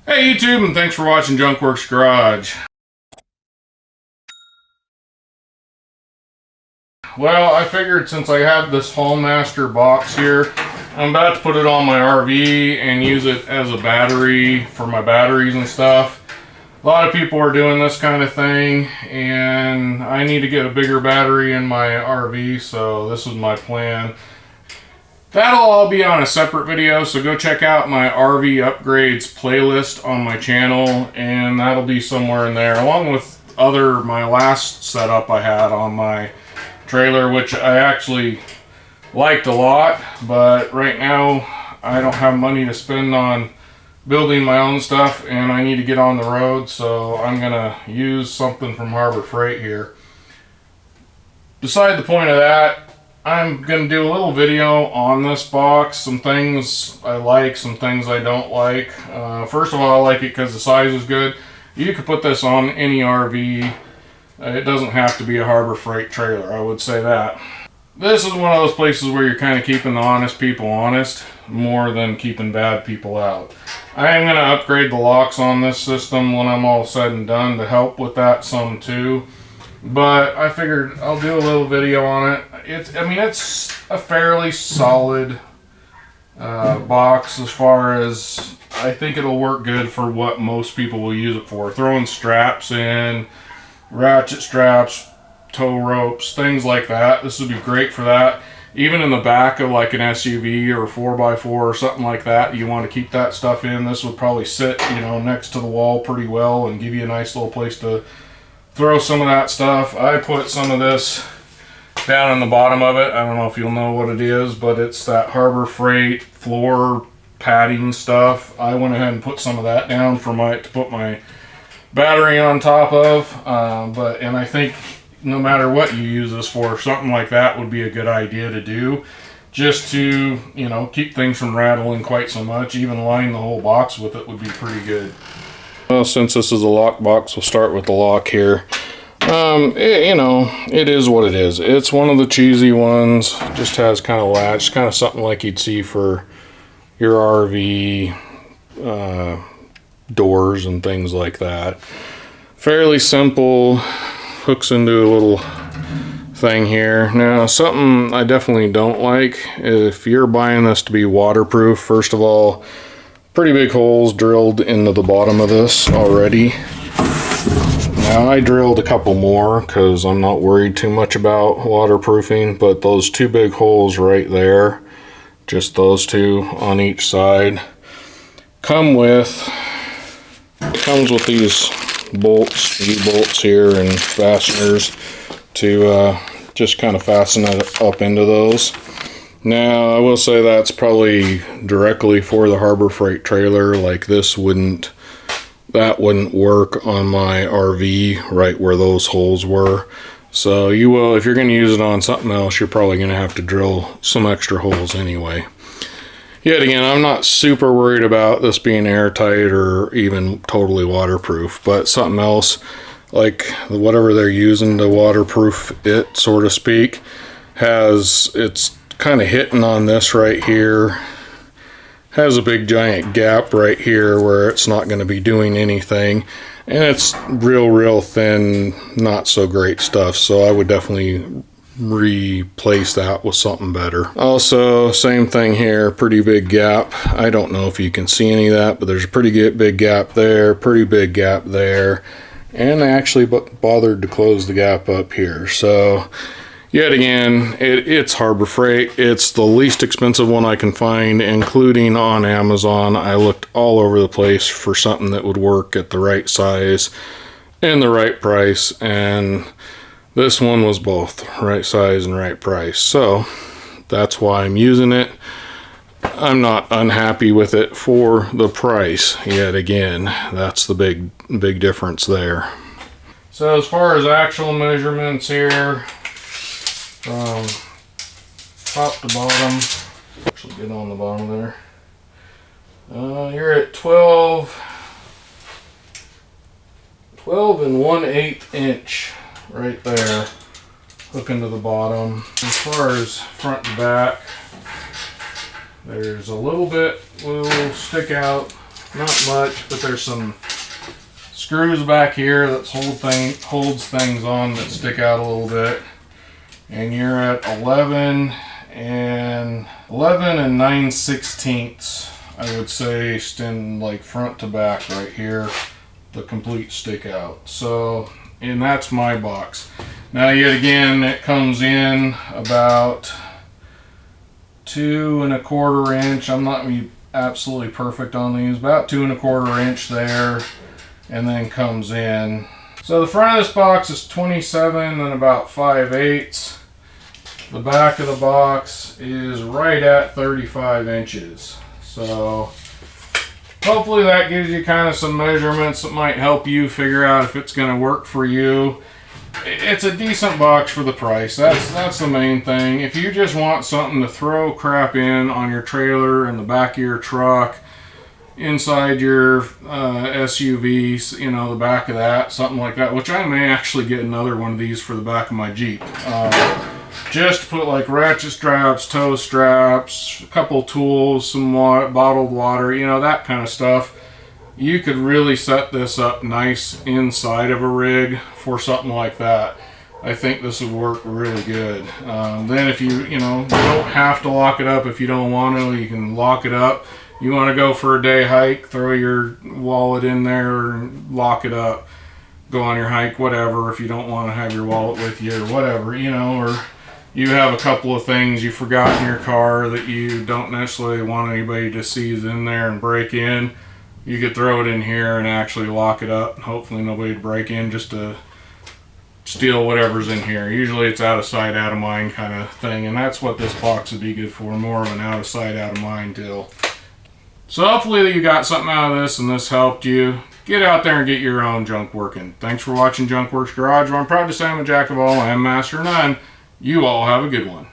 Hey YouTube, and thanks for watching Junkworks Garage. Well, I figured since I have this Hallmaster box here, I'm about to put it on my RV and use it as a battery for my batteries and stuff. A lot of people are doing this kind of thing, and I need to get a bigger battery in my RV, so this is my plan. That'll all be on a separate video, so go check out my RV upgrades playlist on my channel, and that'll be somewhere in there, along with my last setup I had on my trailer, which I actually liked a lot, but right now I don't have money to spend on building my own stuff, and I need to get on the road, so I'm gonna use something from Harbor Freight here. Beside the point of that, I'm going to do a little video on this box, some things I like, some things I don't like. First of all, I like it because the size is good. You could put this on any RV. It doesn't have to be a Harbor Freight trailer, I would say that. This is one of those places where you're kind of keeping the honest people honest, more than keeping bad people out. I am going to upgrade the locks on this system when I'm all said and done to help with that some too. But I figured I'll do a little video on it. It's a fairly solid box as far as I think it'll work good for what most people will use it for. Throwing straps in, ratchet straps, tow ropes, things like that. This would be great for that. Even in the back of like an SUV or a 4x4 or something like that, you want to keep that stuff in. This would probably sit, next to the wall pretty well and give you a nice little place to throw some of that stuff. I put some of this down in the bottom of it. I don't know if you'll know what it is, but it's that Harbor Freight floor padding stuff. I went ahead and put some of that down to put my battery on top of. And I think no matter what you use this for, something like that would be a good idea to do, just to keep things from rattling quite so much. Even lining the whole box with it would be pretty good. Well, since this is a lock box, we'll start with the lock here. It is what it is. It's one of the cheesy ones. Just has kind of latch, kind of something like you'd see for your RV doors and things like that. Fairly simple. Hooks into a little thing here. Now, something I definitely don't like, if you're buying this to be waterproof, first of all, pretty big holes drilled into the bottom of this already. Now I drilled a couple more because I'm not worried too much about waterproofing, but those two big holes right there, just those two on each side, comes with these bolts, U-bolts here, and fasteners to just kind of fasten it up into those. Now, I will say that's probably directly for the Harbor Freight trailer. Like that wouldn't work on my RV right where those holes were. So you will, if you're going to use it on something else, you're probably going to have to drill some extra holes anyway. Yet again, I'm not super worried about this being airtight or even totally waterproof, but something else, like whatever they're using to waterproof it, so to speak, it's kind of hitting on this right here, has a big giant gap right here where it's not going to be doing anything, and it's real thin, not so great stuff, so I would definitely replace that with something better. Also, same thing here, pretty big gap. I don't know if you can see any of that, but there's a pretty big gap there, pretty big gap there, and I actually bothered to close the gap up here. So yet again, it's Harbor Freight. It's the least expensive one I can find, including on Amazon. I looked all over the place for something that would work at the right size and the right price, and this one was both right size and right price. So that's why I'm using it. I'm not unhappy with it for the price. Yet again, that's the big difference there. So as far as actual measurements here, from top to bottom, actually get on the bottom there, you're at 12 and 1/8 inch right there, hooking to the bottom. As far as front to back, there's a little bit will stick out Not much, but there's some screws back here that holds things on that stick out a little bit. And you're at 11 and 9/16, I would say, extend like front to back right here, the complete stick out. So, and that's my box. Now yet again, it comes in about 2 1/4 inch. I'm not gonna be absolutely perfect on these, about 2 1/4 inch there, and then comes in. So the front of this box is 27 and about 5/8. The back of the box is right at 35 inches. So hopefully that gives you kind of some measurements that might help you figure out if it's going to work for you. It's a decent box for the price. That's the main thing. If you just want something to throw crap in on your trailer in the back of your truck, inside your SUV, you know, the back of that, something like that, which I may actually get another one of these for the back of my Jeep. Just to put like ratchet straps, tow straps, a couple tools, some bottled water, you know, that kind of stuff. You could really set this up nice inside of a rig for something like that. I think this would work really good. Then if you don't have to lock it up if you don't want to. You can lock it up. You want to go for a day hike, throw your wallet in there and lock it up. Go on your hike, whatever, if you don't want to have your wallet with you or whatever, you know, or you have a couple of things you forgot in your car that you don't necessarily want anybody to seize in there and break in. You could throw it in here and actually lock it up. Hopefully nobody to break in just to steal whatever's in here. Usually it's out of sight, out of mind kind of thing, and that's what this box would be good for, more of an out of sight, out of mind deal. So hopefully you got something out of this and this helped you. Get out there and get your own junk working. Thanks for watching Junk Works Garage, where I'm proud to say I'm a jack of all, I am master of none. You all have a good one.